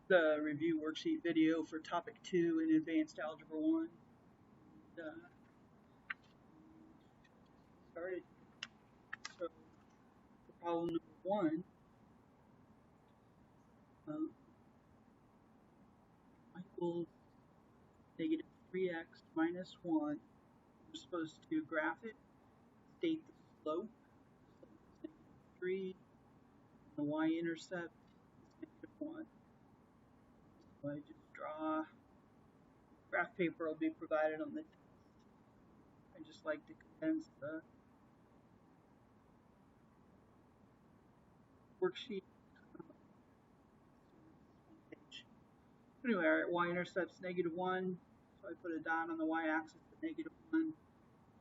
The review worksheet video for topic 2 in advanced algebra 1. Started. So for problem number 1, equals negative 3x minus 1. We're supposed to graph it, state the slope. So it's negative 3. The y-intercept is negative 1. So I just draw. Graph paper will be provided on the test. I just like to condense the worksheet. Anyway, our y-intercept's negative 1, so I put a dot on the y-axis at negative 1,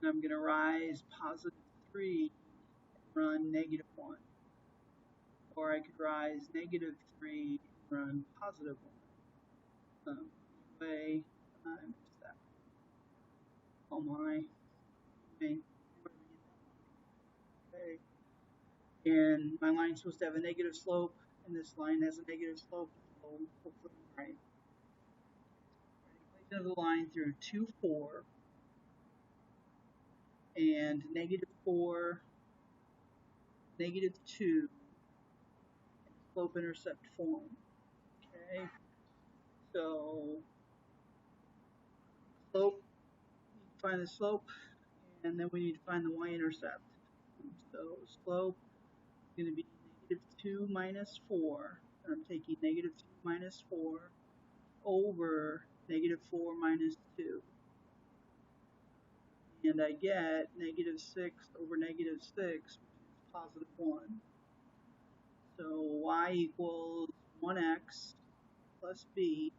and I'm going to rise positive 3 and run negative 1. Or I could rise negative 3 and run positive 1. Anyway, I missed that. Oh my. Okay. And my line's supposed to have a negative slope, and this line has a negative slope, so hopefully I'm right. Equation of the line through 2, 4, and negative 4, negative 2, and slope-intercept form. Okay, so slope, we need to find the slope, and then we need to find the y-intercept. So slope is going to be negative 2 minus 4, and I'm taking negative 2 minus 4 over negative 4 minus 2. And I get negative 6 over negative 6, which is positive 1. So y equals 1x plus b,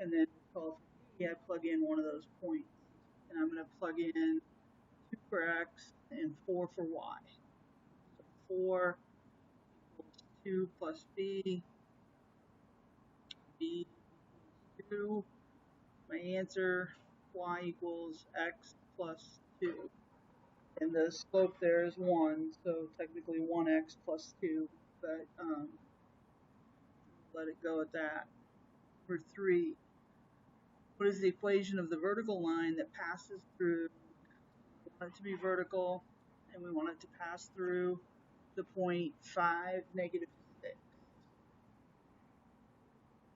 and then for b, I plug in one of those points. And I'm going to plug in 2 for x and 4 for y. So 4 equals 2 plus b, b equals 2. My answer, y equals x plus 2. And the slope there is 1, so technically 1x plus 2, but let it go at that. Number 3, what is the equation of the vertical line that passes through? We want it to be vertical, and we want it to pass through the point 5, negative 6.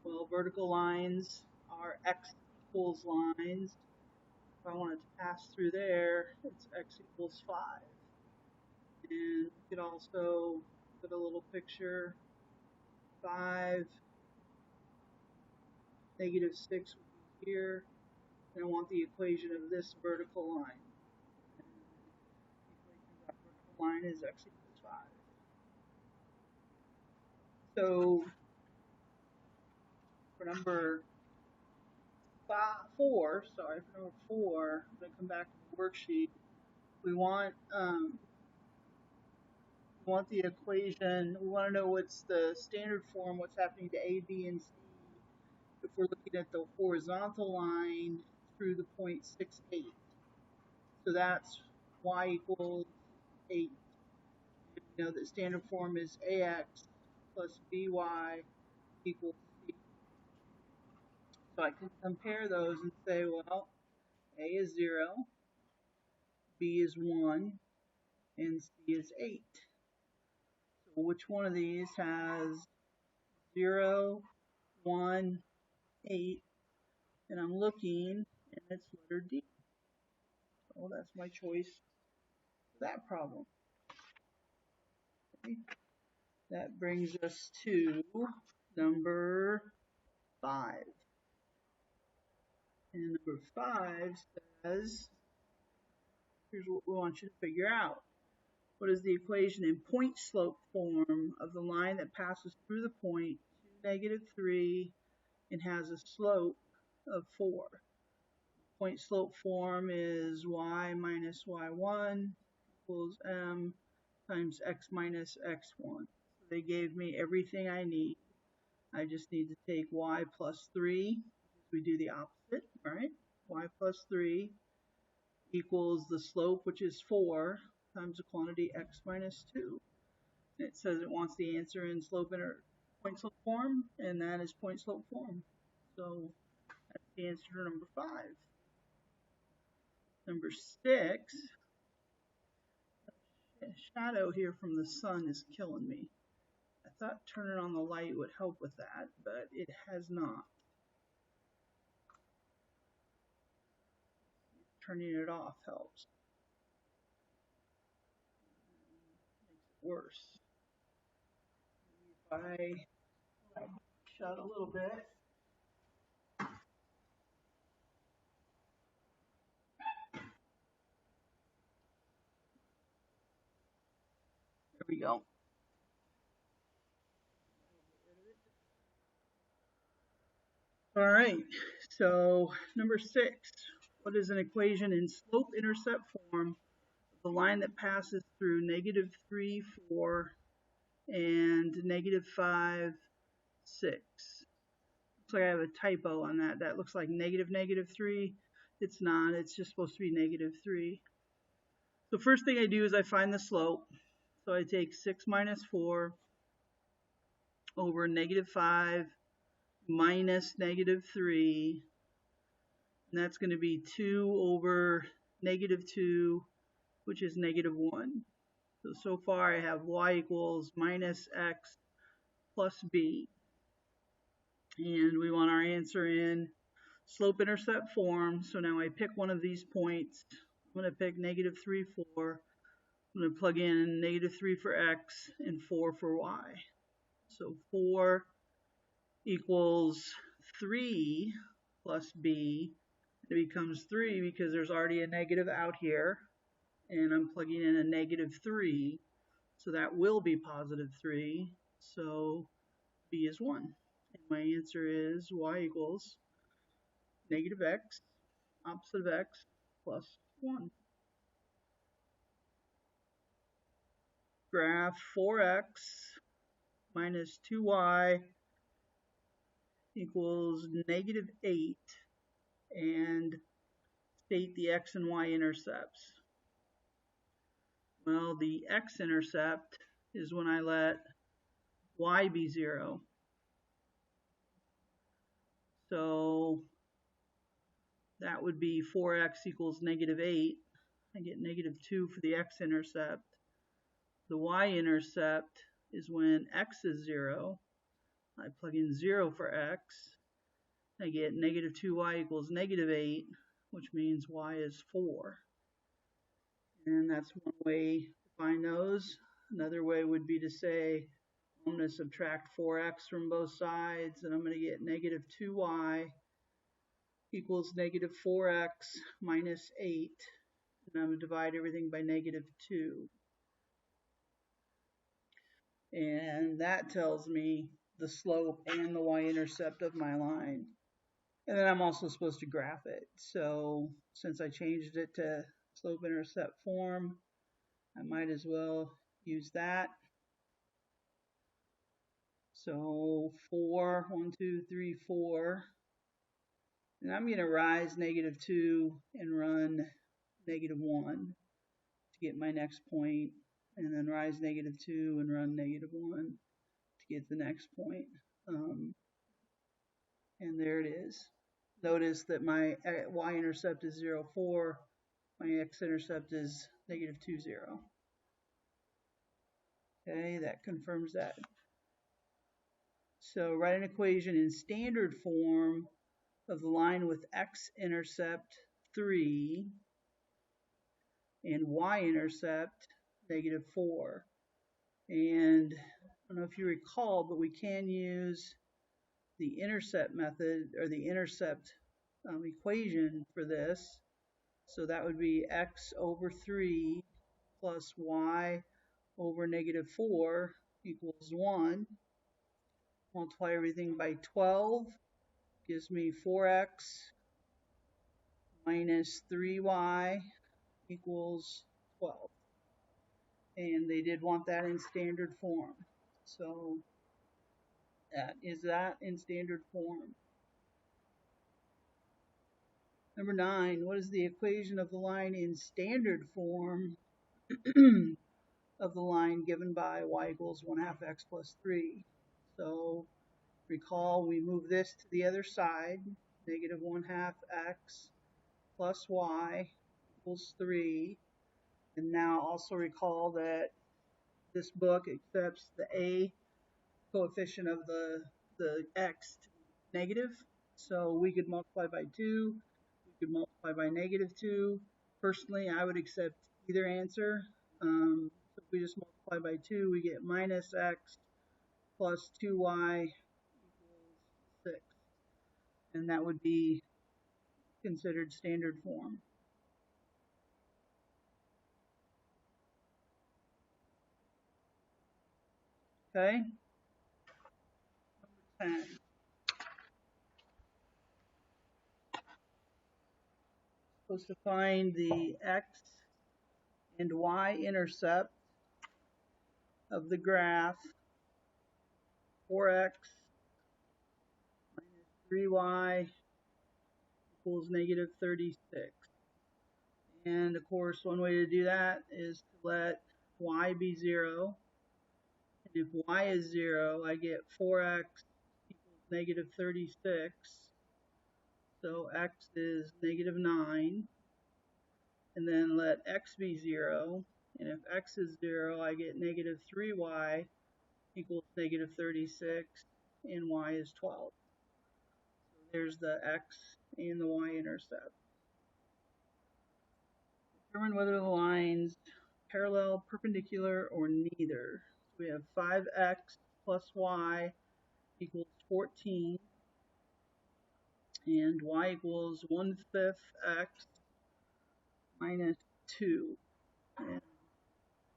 Well, vertical lines are x equals lines. If I want it to pass through there, it's x equals 5. And you could also put a little picture, 5, negative 6 would be here, and I want the equation of this vertical line. And the equation of that vertical line is x equals 5. So for number 4, I'm going to come back to the worksheet. We want the equation, we want to know what's the standard form, what's happening to A, B, and C if we're looking at the horizontal line through the point 6, 8. So that's y equals 8. You know that standard form is AX plus BY equals C. So I can compare those and say, well, A is 0, B is 1, and C is 8. So which one of these has 0, 1, 8, and I'm looking, and it's letter D. So that's my choice for that problem. Okay. That brings us to number 5. And number 5 says, here's what we want you to figure out. What is the equation in point slope form of the line that passes through the point 2, negative 3, and has a slope of 4? Point slope form is y minus y1 equals m times x minus x1. So they gave me everything I need. I just need to take y plus 3. We do the opposite, right? Y plus 3 equals the slope, which is 4, times the quantity x minus 2. And it says it wants the answer in point slope form, and that is point slope form. So that's the answer to number 5. Number 6, shadow here from the sun is killing me. I thought turning on the light would help with that, but it has not. Turning it off helps. Makes it worse. If I shut a little bit. There we go. All right, so number 6, what is an equation in slope-intercept form? The line that passes through -3, 4, and -5, 6. Looks like I have a typo on that. That looks like -3. It's not. It's just supposed to be -3. So first thing I do is I find the slope. So I take 6 minus 4 over -5 minus -3. And that's going to be 2 over -2, which is -1. So far I have y equals minus x plus b. And we want our answer in slope-intercept form. So now I pick one of these points. I'm going to pick -3, 4. I'm going to plug in -3 for x and 4 for y. So 4 equals 3 plus b. It becomes 3 because there's already a negative out here. And I'm plugging in a -3. So that will be +3. So b is 1. And my answer is y equals -x, opposite of x, plus 1. Graph 4x minus 2y equals -8, and state the x and y intercepts. Well, the x-intercept is when I let y be 0. So that would be 4x equals -8. I get -2 for the x-intercept. The y-intercept is when x is 0. I plug in 0 for x. I get -2y equals -8, which means y is 4. And that's one way to find those. Another way would be to say, I'm going to subtract 4x from both sides, and I'm going to get -2y equals -4x minus 8. And I'm going to divide everything by -2. And that tells me the slope and the y-intercept of my line. And then I'm also supposed to graph it. So since I changed it to slope-intercept form, I might as well use that. So 4, 1, 2, 3, 4. And I'm going to rise -2 and run -1 to get my next point. And then rise -2 and run -1 to get the next point. And there it is. Notice that my y-intercept is 0, 4. My x-intercept is -2, 0. Okay, that confirms that. So write an equation in standard form of the line with x-intercept 3 and y-intercept -4. And I don't know if you recall, but we can use the intercept method or the intercept equation for this. So that would be x over 3 plus y over -4 equals 1. Multiply everything by 12 gives me 4x minus 3y equals 12. And they did want that in standard form. So that is that in standard form. Number 9, what is the equation of the line in standard form of the line given by y equals 1/2 x plus 3? So Recall we move this to the other side. Negative 1/2 x plus y equals 3. And now also recall that this book accepts the a coefficient of the x to be negative. So we could multiply by 2. We could multiply by -2. Personally, I would accept either answer. So if we just multiply by 2, we get minus x plus 2y equals 6. And that would be considered standard form. Okay? Number 10. Supposed to find the x and y intercept of the graph 4x minus 3y equals -36. And of course, one way to do that is to let y be 0. And if y is 0, I get 4x equals -36. So x is -9. And then let x be 0. And if x is 0, I get -3y equals -36. And y is 12. So there's the x and the y-intercept. Determine whether the lines parallel, perpendicular, or neither. So we have 5x plus y equals 14, and y equals 1/5 x minus 2. And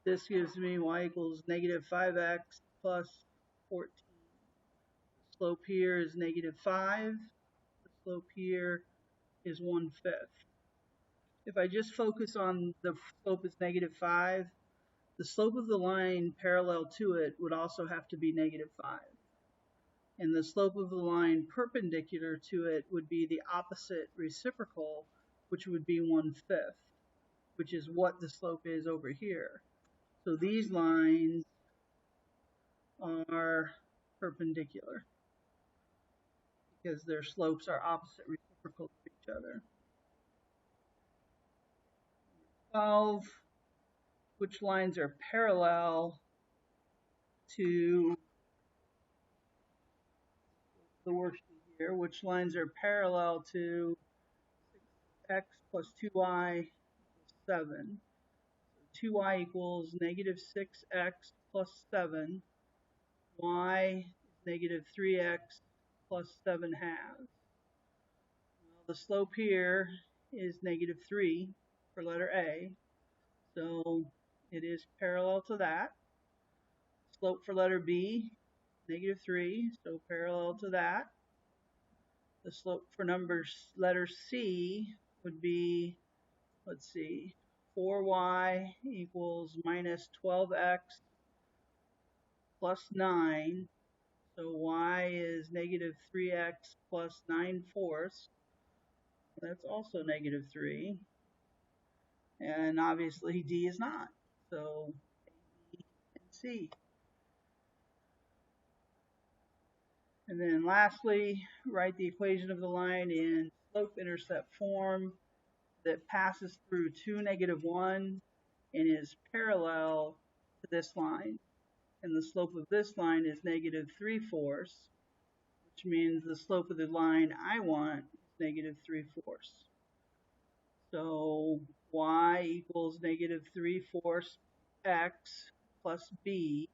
this gives me y equals -5x plus 14. The slope here is -5. The slope here is 1/5. If I just focus on the slope is -5, the slope of the line parallel to it would also have to be -5. And the slope of the line perpendicular to it would be the opposite reciprocal, which would be 1/5, which is what the slope is over here. So these lines are perpendicular because their slopes are opposite reciprocal to each other. 12, which lines are parallel to the worksheet here, which lines are parallel to 6x plus 2y equals 7. So 2y equals -6x plus 7. Y is -3x plus 7/2. Well, the slope here is -3 for letter A. So it is parallel to that. Slope for letter B, -3, so parallel to that. The slope for letter C would be, let's see, 4y equals -12x plus 9. So y is -3x plus 9/4. That's also -3. And obviously D is not. So A, B, and C. And then lastly, write the equation of the line in slope-intercept form that passes through 2, -1 and is parallel to this line. And the slope of this line is -3/4, which means the slope of the line I want is -3/4. So y equals -3/4 x plus b.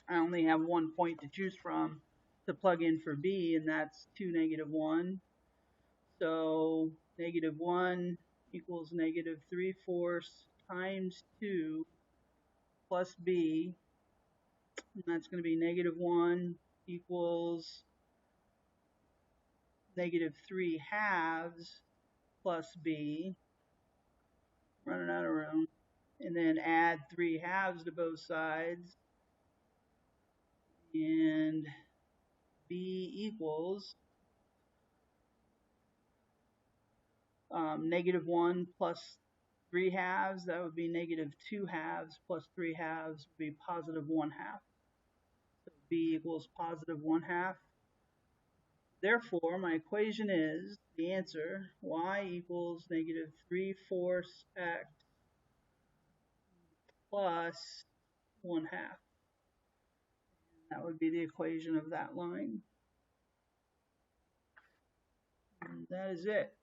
I only have one point to choose from to plug in for b, and that's 2, -1. So -1 equals -3/4 times 2 plus b, and that's going to be -1 equals -3/2 plus b, running out of room, and then add 3/2 to both sides, and b equals -1 plus 3/2, that would be -2/2 plus 3/2 would be +1/2. So b equals positive 1/2. Therefore, my equation is the answer, y equals negative 3/4 x plus 1/2. That would be the equation of that line. And that is it.